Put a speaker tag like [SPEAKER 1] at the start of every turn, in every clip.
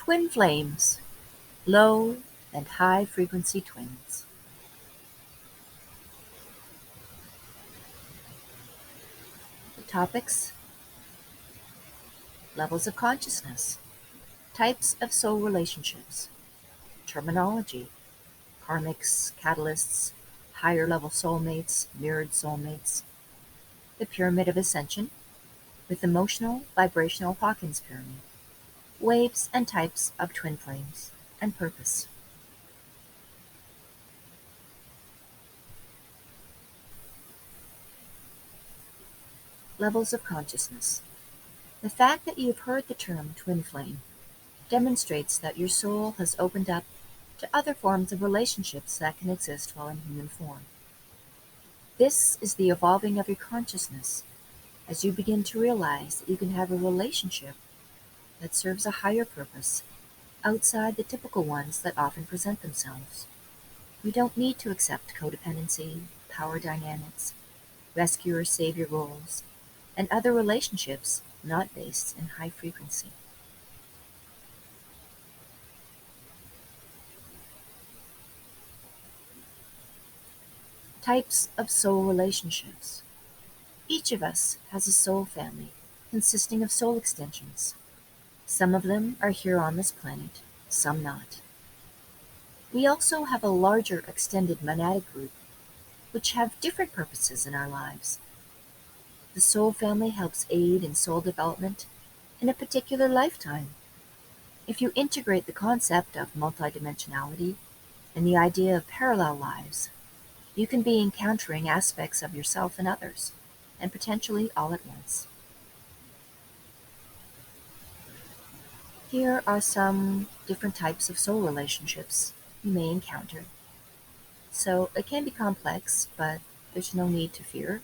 [SPEAKER 1] Twin flames, low and high frequency twins. The topics: levels of consciousness, types of soul relationships, terminology, karmics, catalysts, higher level soulmates, mirrored soulmates, the pyramid of ascension, with emotional vibrational Hawkins pyramid, waves and types of twin flames, and purpose. Levels of consciousness. The fact that you've heard the term twin flame demonstrates that your soul has opened up to other forms of relationships that can exist while in human form. This is the evolving of your consciousness as you begin to realize that you can have a relationship that serves a higher purpose outside the typical ones that often present themselves. You don't need to accept codependency, power dynamics, rescuer-savior roles, and other relationships not based in high frequency. Types of soul relationships. Each of us has a soul family consisting of soul extensions. Some of them are here on this planet, some not. We also have a larger extended monadic group, which have different purposes in our lives. The soul family helps aid in soul development in a particular lifetime. If you integrate the concept of multidimensionality and the idea of parallel lives, you can be encountering aspects of yourself and others, and potentially all at once. Here are some different types of soul relationships you may encounter. So it can be complex, but there's no need to fear.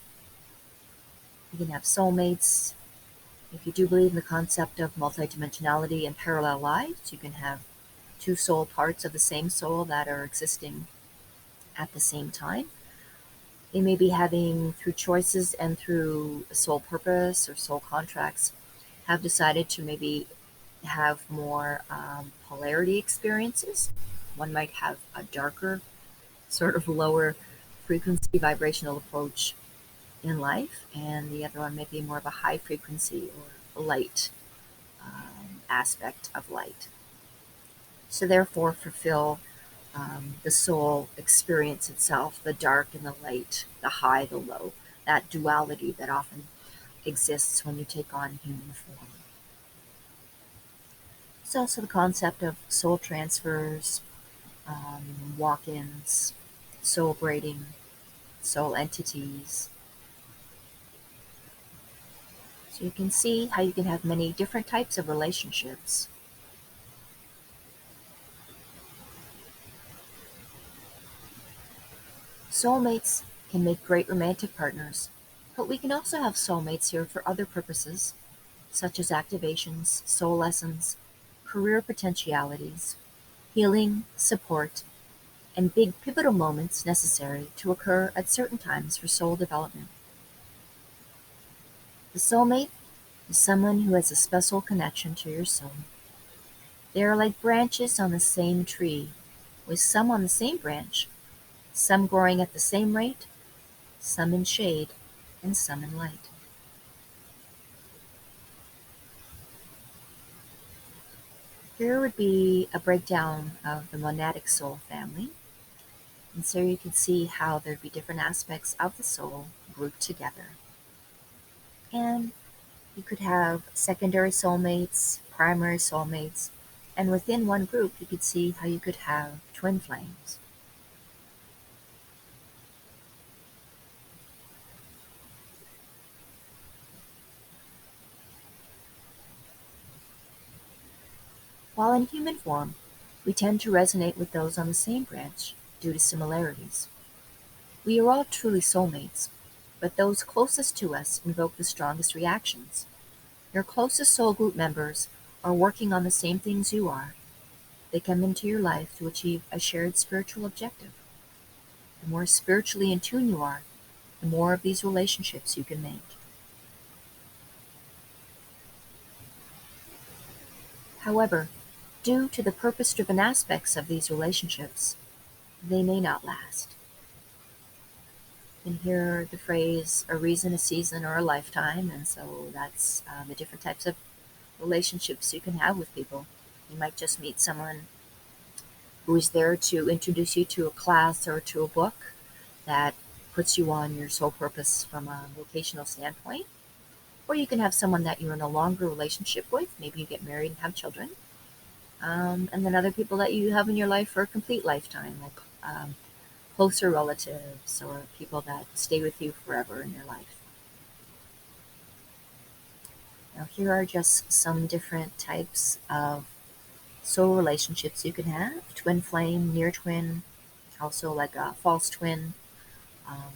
[SPEAKER 1] You can have soulmates. If you do believe in the concept of multidimensionality and parallel lives, you can have two soul parts of the same soul that are existing at the same time. They may be having, through choices and through soul purpose or soul contracts, have decided to maybe have more polarity experiences. One might have a darker, sort of lower frequency vibrational approach in life, and the other one may be more of a high frequency or light aspect of light. So therefore fulfill the soul experience itself, the dark and the light, the high, the low, that duality that often exists when you take on human form. It's also the concept of soul transfers, walk-ins, soul braiding, soul entities. So you can see how you can have many different types of relationships. Soulmates can make great romantic partners, but we can also have soulmates here for other purposes, such as activations, soul lessons, career potentialities, healing, support, and big pivotal moments necessary to occur at certain times for soul development. The soulmate is someone who has a special connection to your soul. They are like branches on the same tree, with some on the same branch, some growing at the same rate, some in shade, and some in light. Here would be a breakdown of the monadic soul family. And so you can see how there'd be different aspects of the soul grouped together. And you could have secondary soulmates, primary soulmates, and within one group you could see how you could have twin flames. While in human form, we tend to resonate with those on the same branch due to similarities. We are all truly soulmates, but those closest to us invoke the strongest reactions. Your closest soul group members are working on the same things you are. They come into your life to achieve a shared spiritual objective. The more spiritually in tune you are, the more of these relationships you can make. However, due to the purpose-driven aspects of these relationships, they may not last. You can hear the phrase, a reason, a season, or a lifetime, and so that's the different types of relationships you can have with people. You might just meet someone who is there to introduce you to a class or to a book that puts you on your soul purpose from a vocational standpoint. Or you can have someone that you're in a longer relationship with. Maybe you get married and have children. And then other people that you have in your life for a complete lifetime, like closer relatives or people that stay with you forever in your life. Now, here are just some different types of soul relationships you can have. Twin flame, near twin, also like a false twin, um,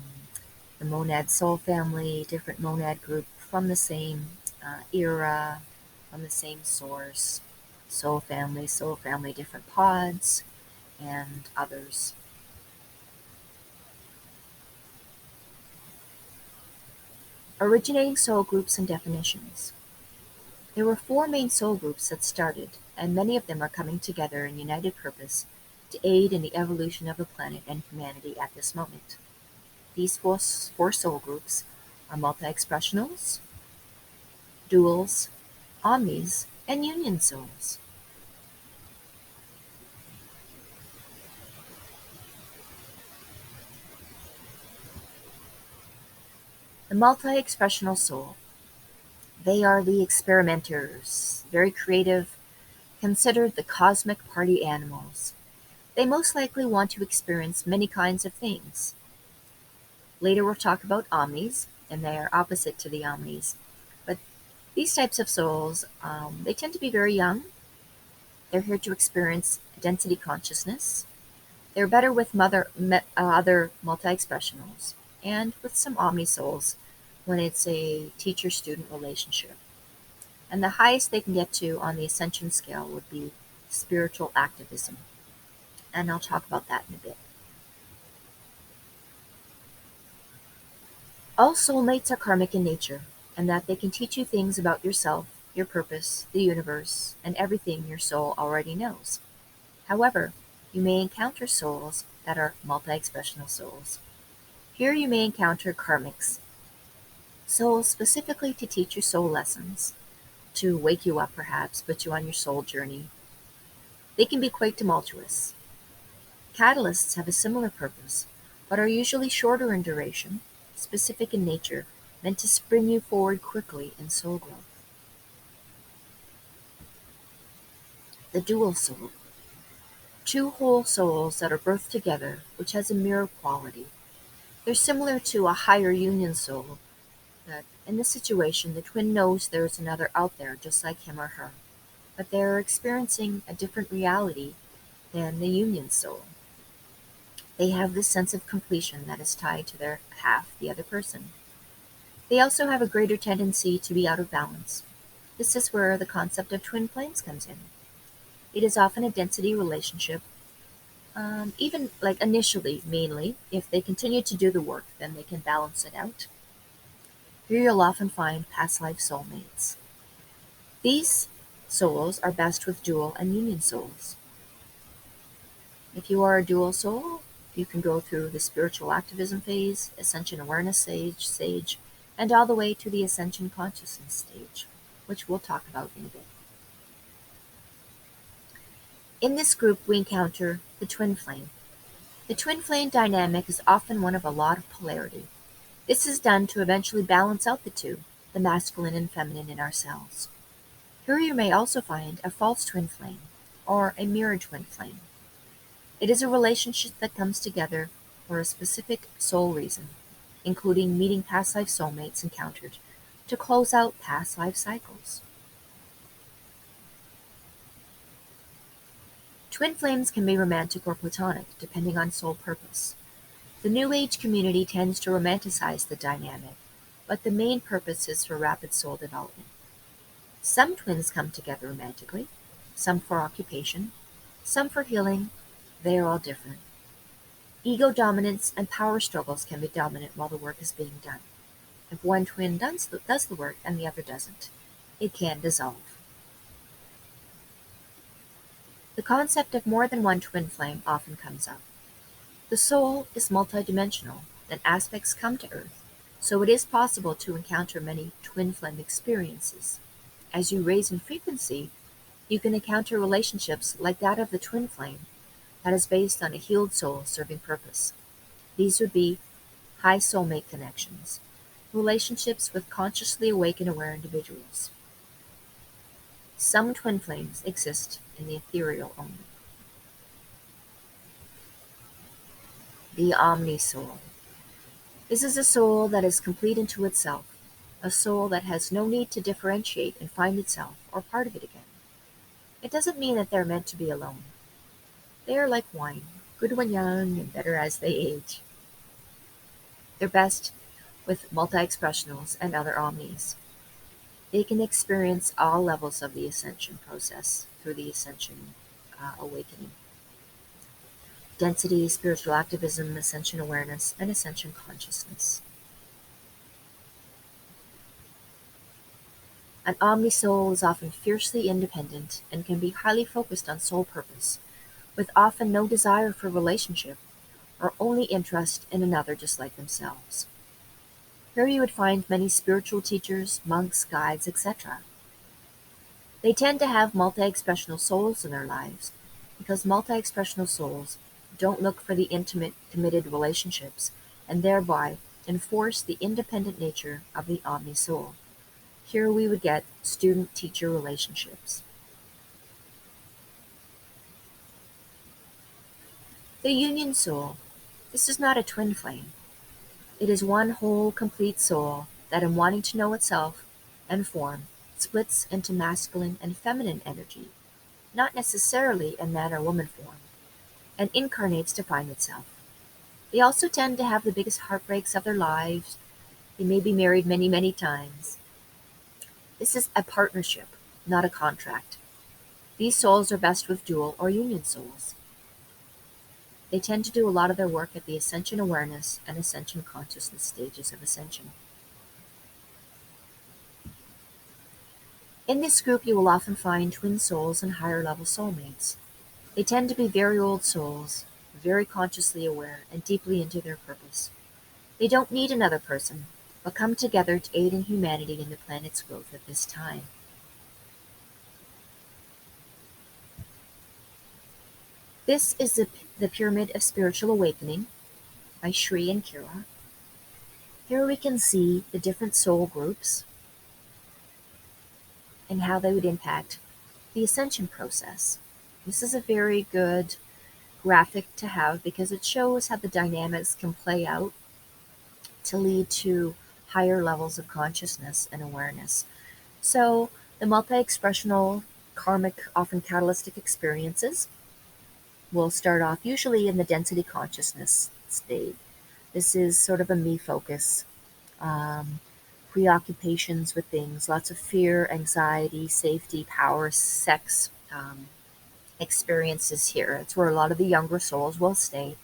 [SPEAKER 1] the monad soul family, different monad group from the same era, from the same source, soul family, different pods, and others. Originating soul groups and definitions. There were 4 main soul groups that started, and many of them are coming together in united purpose to aid in the evolution of the planet and humanity at this moment. These four soul groups are multi-expressionals, duals, omnis, and union souls. The multi-expressional soul. They are the experimenters, very creative, considered the cosmic party animals. They most likely want to experience many kinds of things. Later we'll talk about omnis, and they are opposite to the omnis. But these types of souls, they tend to be very young. They're here to experience density consciousness. They're better with other multi-expressionals, and with some omni souls when it's a teacher-student relationship. And the highest they can get to on the ascension scale would be spiritual activism. And I'll talk about that in a bit. All soulmates are karmic in nature, and that they can teach you things about yourself, your purpose, the universe, and everything your soul already knows. However, you may encounter souls that are multi-expressional souls. Here you may encounter karmics, souls specifically to teach you soul lessons, to wake you up perhaps, put you on your soul journey. They can be quite tumultuous. Catalysts have a similar purpose, but are usually shorter in duration, specific in nature, meant to spring you forward quickly in soul growth. The dual soul. 2 whole souls that are birthed together, which has a mirror quality. They're similar to a higher union soul, but in this situation the twin knows there is another out there just like him or her, but they're experiencing a different reality than the union soul. They have this sense of completion that is tied to their half, the other person. They also have a greater tendency to be out of balance. This is where the concept of twin flames comes in. It is often a density relationship, even like initially, mainly. If they continue to do the work, then they can balance it out. Here you'll often find past life soulmates. These souls are best with dual and union souls. If you are a dual soul, you can go through the spiritual activism phase, ascension awareness stage, and all the way to the ascension consciousness stage, which we'll talk about in a bit. In this group, we encounter the twin flame. The twin flame dynamic is often one of a lot of polarity. This is done to eventually balance out the two, the masculine and feminine in ourselves. Here you may also find a false twin flame, or a mirror twin flame. It is a relationship that comes together for a specific soul reason, including meeting past life soulmates encountered to close out past life cycles. Twin flames can be romantic or platonic, depending on soul purpose. The New Age community tends to romanticize the dynamic, but the main purpose is for rapid soul development. Some twins come together romantically, some for occupation, some for healing. They are all different. Ego dominance and power struggles can be dominant while the work is being done. If one twin does the work and the other doesn't, it can dissolve. The concept of more than one twin flame often comes up. The soul is multidimensional, and aspects come to Earth, so it is possible to encounter many twin flame experiences. As you raise in frequency, you can encounter relationships like that of the twin flame that is based on a healed soul serving purpose. These would be high soulmate connections, relationships with consciously awake and aware individuals. Some twin flames exist in the ethereal only. The omni-soul. This is a soul that is complete into itself, a soul that has no need to differentiate and find itself or part of it again. It doesn't mean that they're meant to be alone. They are like wine, good when young and better as they age. They're best with multi-expressionals and other omnis. They can experience all levels of the ascension process through the ascension awakening. Density, spiritual activism, ascension awareness, and ascension consciousness. An omni-soul is often fiercely independent and can be highly focused on soul purpose, with often no desire for relationship or only interest in another just like themselves. Here you would find many spiritual teachers, monks, guides, etc. They tend to have multi-expressional souls in their lives because multi-expressional souls don't look for the intimate, committed relationships and thereby enforce the independent nature of the omni-soul. Here we would get student-teacher relationships. The union soul. This is not a twin flame. It is one whole, complete soul that in wanting to know itself and form splits into masculine and feminine energy, not necessarily in man or woman form, and incarnates to find itself. They also tend to have the biggest heartbreaks of their lives. They may be married many, many times. This is a partnership, not a contract. These souls are best with dual or union souls. They tend to do a lot of their work at the ascension awareness and ascension consciousness stages of ascension. In this group you will often find twin souls and higher level soulmates. They tend to be very old souls, very consciously aware and deeply into their purpose. They don't need another person, but come together to aid in humanity and the planet's growth at this time. This is the Pyramid of Spiritual Awakening by Shri and Kira. Here we can see the different soul groups and how they would impact the ascension process. This is a very good graphic to have because it shows how the dynamics can play out to lead to higher levels of consciousness and awareness. So the multi-expressional karmic, often catalytic experiences will start off usually in the density consciousness state. This is sort of a me focus, preoccupations with things, lots of fear, anxiety, safety, power, sex experiences here. It's where a lot of the younger souls will stay.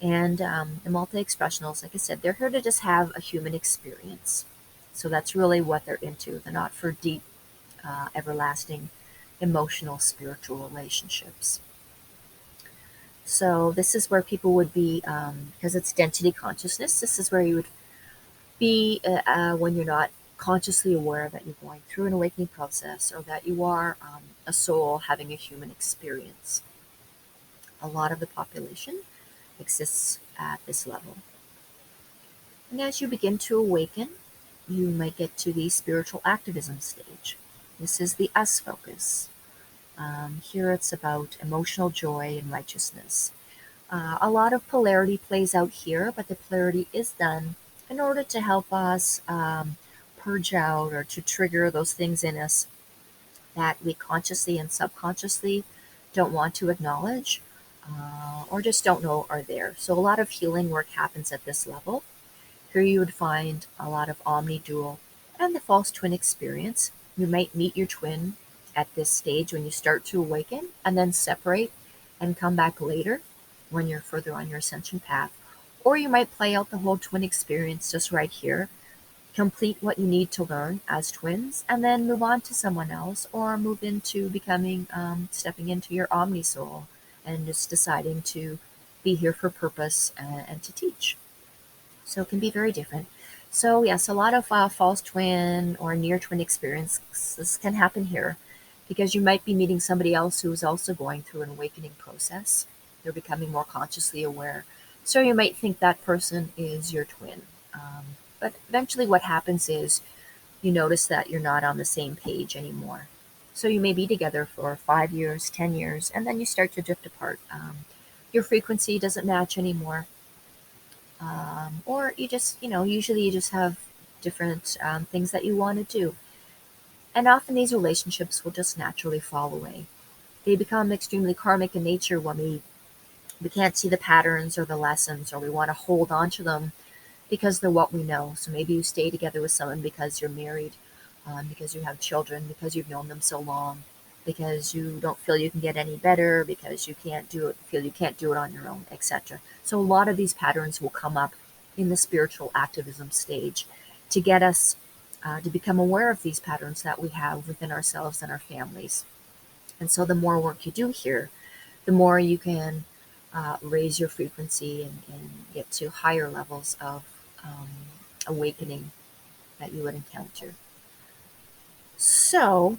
[SPEAKER 1] And the multi-expressionals, like I said, they're here to just have a human experience. So that's really what they're into. They're not for deep, everlasting, emotional, spiritual relationships. So this is where people would be, because it's density consciousness, this is where you would be when you're not consciously aware that you're going through an awakening process or that you are a soul having a human experience. A lot of the population exists at this level. And as you begin to awaken, you might get to the spiritual activism stage. This is the us focus. Here it's about emotional joy and righteousness. A lot of polarity plays out here, but the polarity is done in order to help us purge out or to trigger those things in us that we consciously and subconsciously don't want to acknowledge or just don't know are there. So a lot of healing work happens at this level. Here you would find a lot of omni-dual and the false twin experience. You might meet your twin at this stage when you start to awaken and then separate and come back later when you're further on your ascension path. Or you might play out the whole twin experience just right here complete what you need to learn as twins, and then move on to someone else, or move into becoming, stepping into your omni soul and just deciding to be here for purpose and to teach. So it can be very different. So yes, a lot of false twin or near twin experiences can happen here because you might be meeting somebody else who is also going through an awakening process. They're becoming more consciously aware. So you might think that person is your twin. But eventually what happens is you notice that you're not on the same page anymore. So you may be together for 5 years, 10 years, and then you start to drift apart. Your frequency doesn't match anymore. Or you just, usually you just have different things that you want to do. And often these relationships will just naturally fall away. They become extremely karmic in nature when we can't see the patterns or the lessons, or we want to hold on to them because they're what we know. So maybe you stay together with someone because you're married, because you have children, because you've known them so long, because you don't feel you can get any better, because you can't do it, feel you can't do it on your own, etc. So a lot of these patterns will come up in the spiritual activism stage to get us to become aware of these patterns that we have within ourselves and our families. And so the more work you do here, the more you can raise your frequency and get to higher levels of um, awakening that you would encounter. So,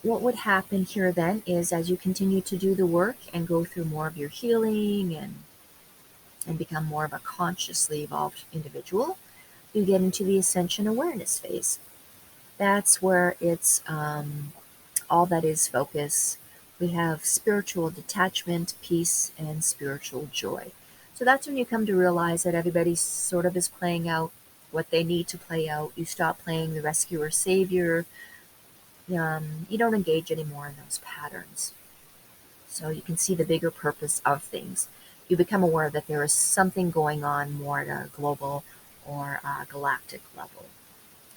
[SPEAKER 1] what would happen here then is as you continue to do the work and go through more of your healing and become more of a consciously evolved individual, you get into the ascension awareness phase. That's where it's all that is focus. We have spiritual detachment, peace, and spiritual joy. So that's when you come to realize that everybody sort of is playing out what they need to play out. You stop playing the rescuer savior. You don't engage anymore in those patterns. So you can see the bigger purpose of things. You become aware that there is something going on more at a global or a galactic level.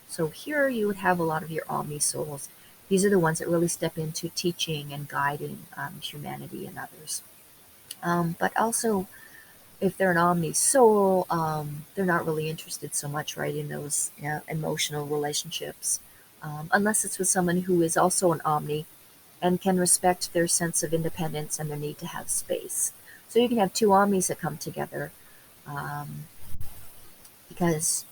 [SPEAKER 1] So here you would have a lot of your omni souls. These are the ones that really step into teaching and guiding humanity and others. But also, if they're an omni soul, they're not really interested so much, right, in those emotional relationships, unless it's with someone who is also an omni and can respect their sense of independence and their need to have space. So you can have two omnis that come together um, because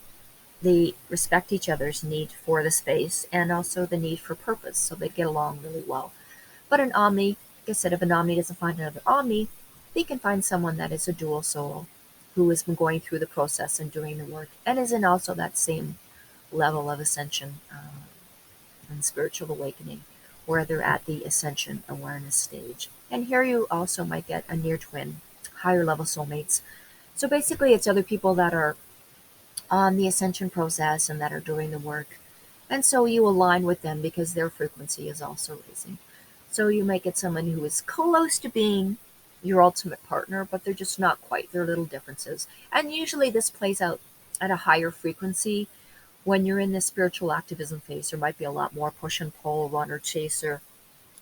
[SPEAKER 1] they respect each other's need for the space and also the need for purpose, so they get along really well. But an omni, like I said, if an omni doesn't find another omni, they can find someone that is a dual soul who has been going through the process and doing the work and is in also that same level of ascension and spiritual awakening where they're at the ascension awareness stage. And here you also might get a near twin, higher level soulmates. So basically, it's other people that are on the ascension process and that are doing the work. And so you align with them because their frequency is also raising. So you might get someone who is close to being your ultimate partner, but they're just not quite. There are little differences. And usually this plays out at a higher frequency. When you're in this spiritual activism phase, there might be a lot more push and pull, runner, chaser,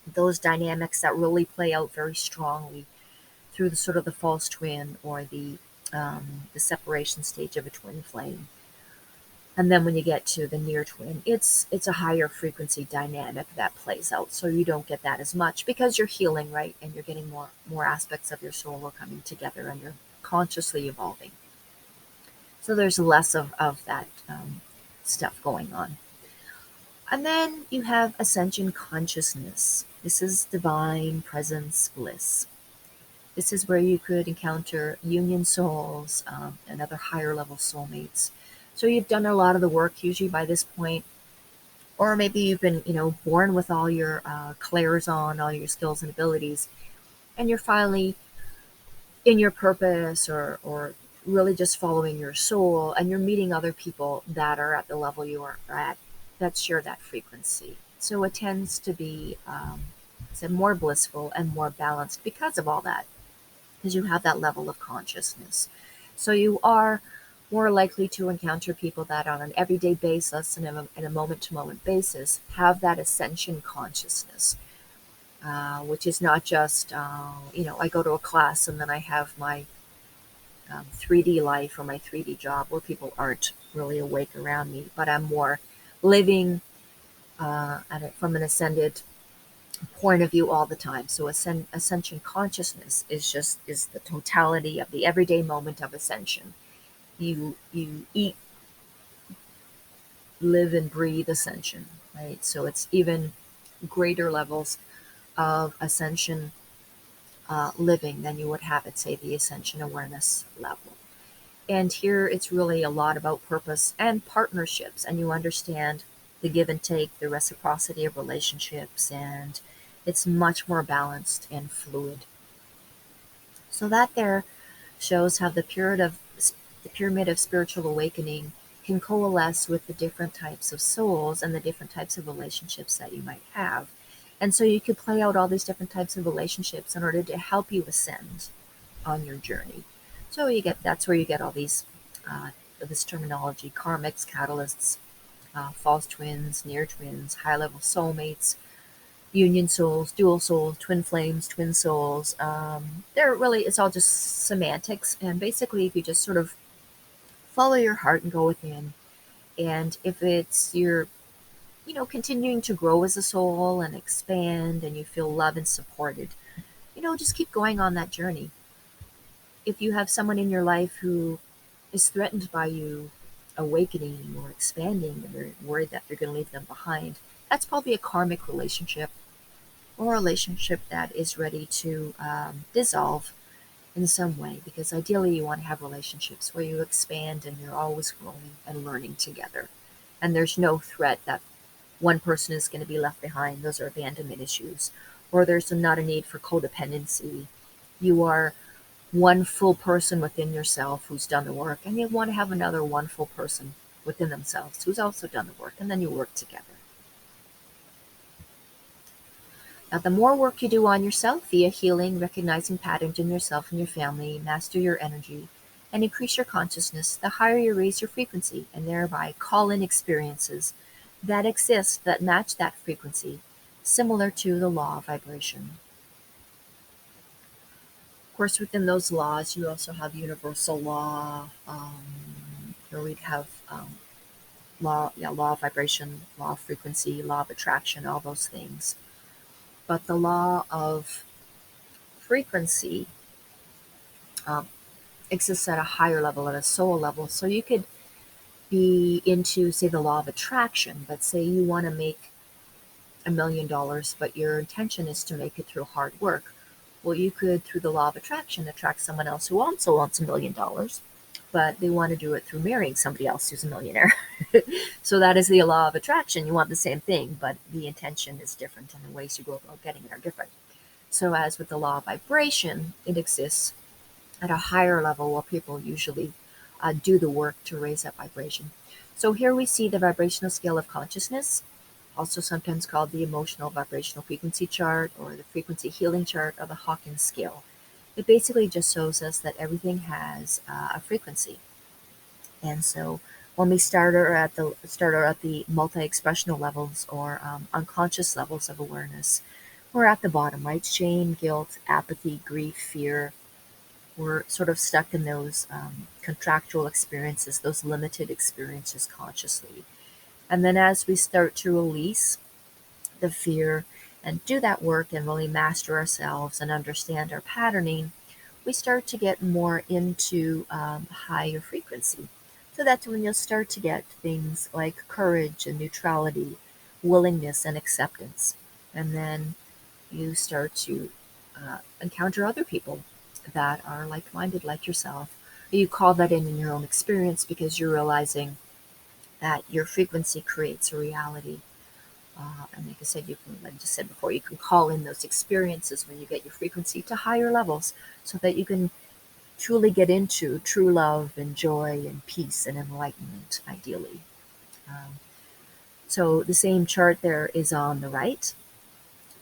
[SPEAKER 1] those dynamics that really play out very strongly through the sort of the false twin or the separation stage of a twin flame. And then when you get to the near twin, it's a higher frequency dynamic that plays out. So you don't get that as much because you're healing, right? And you're getting more aspects of your soul are coming together and you're consciously evolving. So there's less of that stuff going on. And then you have ascension consciousness. This is divine presence bliss. This is where you could encounter union souls and other higher level soulmates. So you've done a lot of the work usually by this point, or maybe you've been, born with all your clairs on, all your skills and abilities, and you're finally in your purpose or really just following your soul, and you're meeting other people that are at the level you are at that share that frequency. So it tends to be more blissful and more balanced because of all that, because you have that level of consciousness. So you are more likely to encounter people that on an everyday basis and in a moment to moment basis have that ascension consciousness, which is not just, I go to a class and then I have my 3D life or my 3D job where people aren't really awake around me, but I'm more living from an ascended point of view all the time. So ascension consciousness is the totality of the everyday moment of ascension. You eat, live, and breathe ascension, right? So it's even greater levels of ascension living than you would have at, say, the ascension awareness level. And here it's really a lot about purpose and partnerships, and you understand the give and take, the reciprocity of relationships, and it's much more balanced and fluid. So that there shows how the pyramid of spiritual awakening can coalesce with the different types of souls and the different types of relationships that you might have. And so you could play out all these different types of relationships in order to help you ascend on your journey. So that's where you get all this terminology: karmics, catalysts, false twins, near twins, high level soulmates, union souls, dual souls, twin flames, twin souls. It's all just semantics. And basically, if you just sort of follow your heart and go within, and if it's you're continuing to grow as a soul and expand, and you feel loved and supported, just keep going on that journey. If you have someone in your life who is threatened by you awakening or expanding, and they're worried that you're going to leave them behind, that's probably a karmic relationship, or a relationship that is ready to dissolve in some way, because ideally you want to have relationships where you expand and you're always growing and learning together. And there's no threat that one person is going to be left behind. Those are abandonment issues. Or there's not a need for codependency. You are one full person within yourself who's done the work, and you want to have another one full person within themselves who's also done the work, and then you work together. Now, the more work you do on yourself via healing, recognizing patterns in yourself and your family, master your energy, and increase your consciousness, the higher you raise your frequency, and thereby call in experiences that exist that match that frequency, similar to the law of vibration. Of course, within those laws, you also have universal law, or we'd have law of vibration, law of frequency, law of attraction, all those things. But the law of frequency um, exists at a higher level, at a soul level. So you could be into, say, the law of attraction, but say you want to make $1,000,000, but your intention is to make it through hard work. Well, you could, through the law of attraction, attract someone else who also wants $1,000,000, but they want to do it through marrying somebody else who's a millionaire. So that is the law of attraction. You want the same thing, but the intention is different, and the ways you go about getting it are different. So as with the law of vibration, it exists at a higher level where people usually do the work to raise that vibration. So here we see the vibrational scale of consciousness, also sometimes called the emotional vibrational frequency chart or the frequency healing chart of the Hawkins scale. It basically just shows us that everything has a frequency. And so when we start at the multi-expressional levels, or unconscious levels of awareness, we're at the bottom, right? Shame, guilt, apathy, grief, fear. We're sort of stuck in those contractual experiences, those limited experiences consciously. And then as we start to release the fear and do that work and really master ourselves and understand our patterning, we start to get more into higher frequency. So that's when you'll start to get things like courage and neutrality, willingness and acceptance. And then you start to encounter other people that are like-minded like yourself. You call that in your own experience because you're realizing that your frequency creates a reality. And like I said, like I just said before, you can call in those experiences when you get your frequency to higher levels so that you can truly get into true love and joy and peace and enlightenment, ideally. So the same chart there is on the right,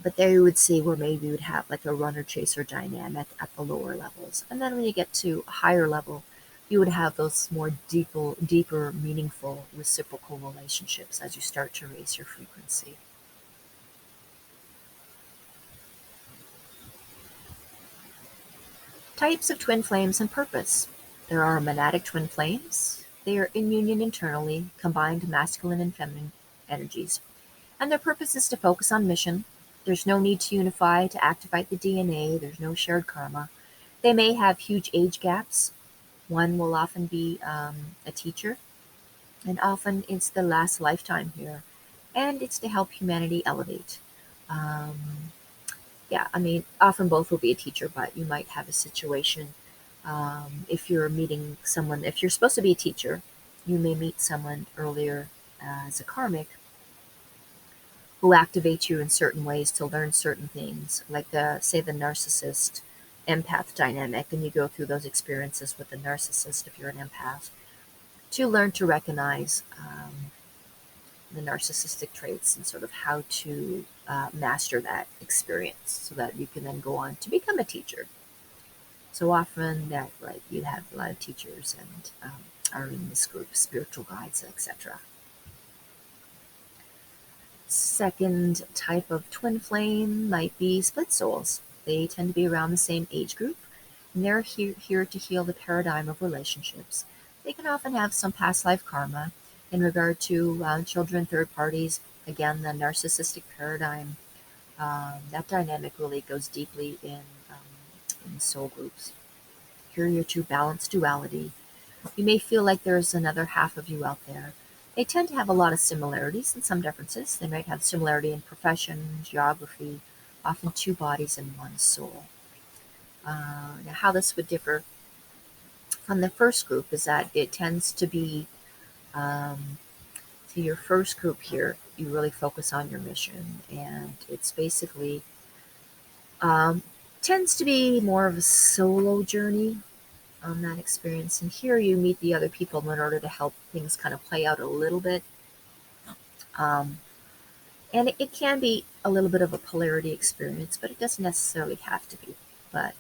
[SPEAKER 1] but there you would see where maybe you would have like a runner-chaser dynamic at the lower levels. And then when you get to a higher level, you would have those more deeper, meaningful, reciprocal relationships as you start to raise your frequency. Types of twin flames and purpose. There are monadic twin flames. They are in union internally, combined masculine and feminine energies. And their purpose is to focus on mission. There's no need to unify to activate the DNA. There's no shared karma. They may have huge age gaps. One will often be a teacher, and often it's the last lifetime here. And it's to help humanity elevate. Um, yeah, I mean, often both will be a teacher, but you might have a situation if you're meeting someone, if you're supposed to be a teacher, you may meet someone earlier as a karmic who activates you in certain ways to learn certain things, like say the narcissist empath dynamic, and you go through those experiences with the narcissist if you're an empath to learn to recognize the narcissistic traits and sort of how to master that experience so that you can then go on to become a teacher. So often that like you have a lot of teachers and are in this group, spiritual guides, etc. Second type of twin flame might be split souls. They tend to be around the same age group, and they're here to heal the paradigm of relationships. They can often have some past life karma in regard to children, third parties. Again, the narcissistic paradigm, that dynamic really goes deeply in soul groups. Here you're to balance duality. You may feel like there's another half of you out there. They tend to have a lot of similarities and some differences. They might have similarity in profession, geography, often two bodies in one soul. Now, how this would differ from the first group is that it tends to be, to your first group here, you really focus on your mission, and it's basically um, tends to be more of a solo journey on that experience. And here you meet the other people in order to help things kind of play out a little bit. Um, and it can be a little bit of a polarity experience, but it doesn't necessarily have to be. But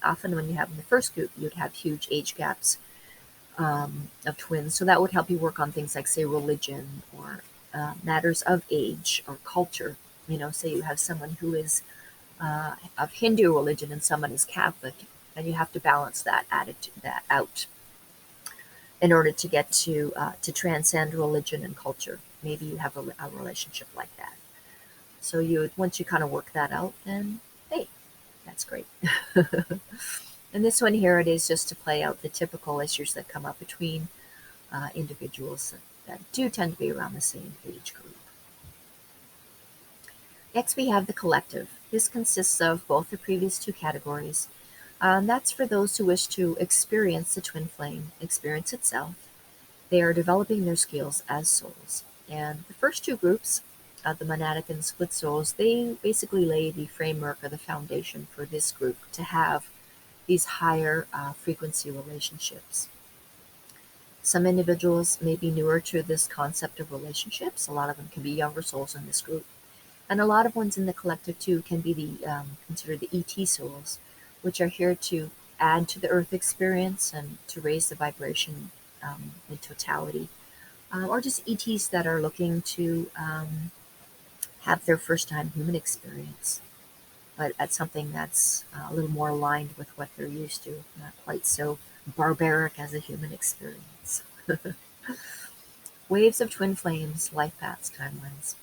[SPEAKER 1] often when you have in the first group, you'd have huge age gaps of twins. So that would help you work on things like, say, religion or matters of age or culture. You know, say you have someone who is of Hindu religion and someone is Catholic, and you have to balance that attitude that out in order to get to transcend religion and culture. Maybe you have a relationship like that. So once you kind of work that out, then hey, that's great. And this one here, it is just to play out the typical issues that come up between individuals that do tend to be around the same age group. Next, we have the collective. This consists of both the previous two categories. That's for those who wish to experience the twin flame, experience itself. They are developing their skills as souls. And the first two groups, the monadic and split souls, they basically lay the framework or the foundation for this group to have these higher frequency relationships. Some individuals may be newer to this concept of relationships. A lot of them can be younger souls in this group. And a lot of ones in the collective too can be considered the ET souls, which are here to add to the earth experience and to raise the vibration in totality. Or just ETs that are looking to have their first time human experience, but at something that's a little more aligned with what they're used to, not quite so barbaric as a human experience. Waves of twin flames, life paths, timelines.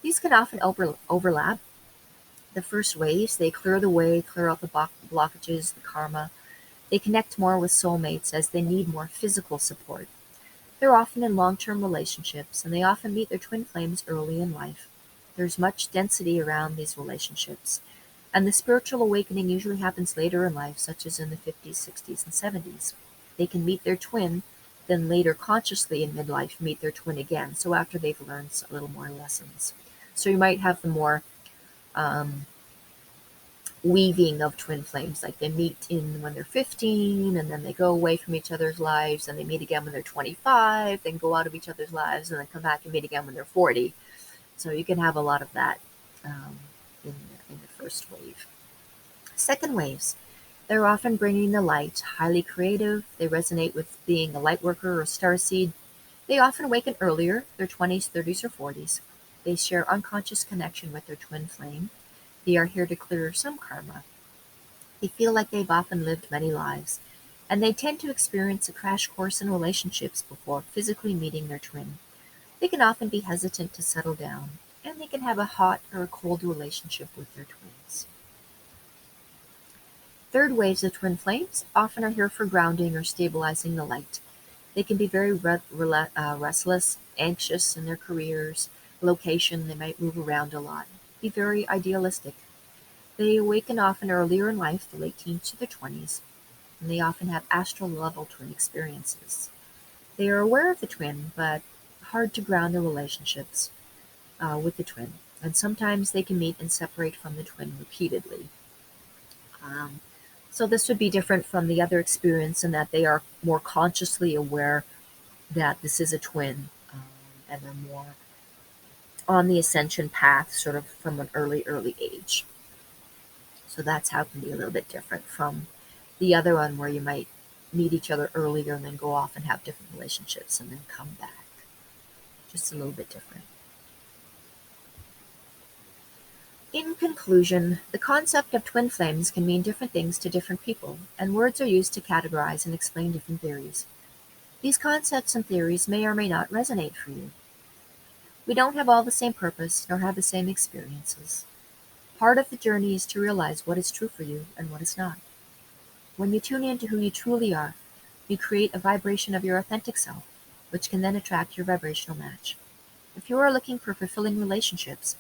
[SPEAKER 1] These can often overlap. The first waves, they clear the way, clear out the blockages, the karma. They connect more with soulmates as they need more physical support. They're often in long-term relationships, and they often meet their twin flames early in life. There's much density around these relationships, and the spiritual awakening usually happens later in life, such as in the 50s, 60s, and 70s. They can meet their twin, then later consciously in midlife meet their twin again, so after they've learned a little more lessons. So you might have the more um, weaving of twin flames, like they meet in when they're 15, and then they go away from each other's lives, and they meet again when they're 25, then go out of each other's lives, and then come back and meet again when they're 40. So you can have a lot of that in the first wave. Second waves, they're often bringing the light, highly creative. They resonate with being a light worker or starseed. They often awaken earlier, their 20s, 30s, or 40s. They share unconscious connection with their twin flame. They are here to clear some karma. They feel like they've often lived many lives, and they tend to experience a crash course in relationships before physically meeting their twin. They can often be hesitant to settle down, and they can have a hot or a cold relationship with their twins. Third waves of twin flames often are here for grounding or stabilizing the light. They can be very restless, anxious in their careers, location, they might move around a lot, be very idealistic. They awaken often earlier in life, the late teens to their 20s, and they often have astral level twin experiences. They are aware of the twin, but hard to ground their relationships with the twin, and sometimes they can meet and separate from the twin repeatedly. Um, so this would be different from the other experience in that they are more consciously aware that this is a twin, and they're more on the ascension path sort of from an early age. So that's how it can be a little bit different from the other one where you might meet each other earlier and then go off and have different relationships and then come back. Just a little bit different. In conclusion, the concept of twin flames can mean different things to different people, and words are used to categorize and explain different theories. These concepts and theories may or may not resonate for you. We don't have all the same purpose nor have the same experiences. Part of the journey is to realize what is true for you and what is not. When you tune into who you truly are, you create a vibration of your authentic self, which can then attract your vibrational match. If you are looking for fulfilling relationships,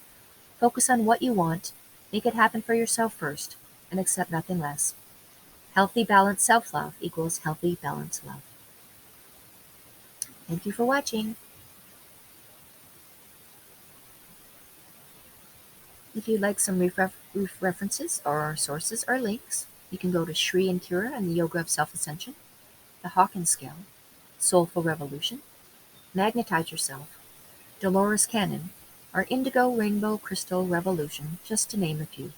[SPEAKER 1] focus on what you want, make it happen for yourself first, and accept nothing less. Healthy, balanced self-love equals healthy, balanced love. Thank you for watching. If you'd like some references or sources or links, you can go to Shri and Kira and the Yoga of Self-Ascension, the Hawkins Scale, Soulful Revolution, Magnetize Yourself, Dolores Cannon, or Indigo Rainbow Crystal Revolution, just to name a few.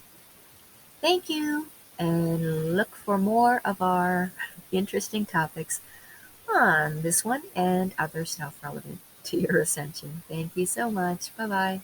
[SPEAKER 1] Thank you, and look for more of our interesting topics on this one and other stuff relevant to your ascension. Thank you so much. Bye-bye.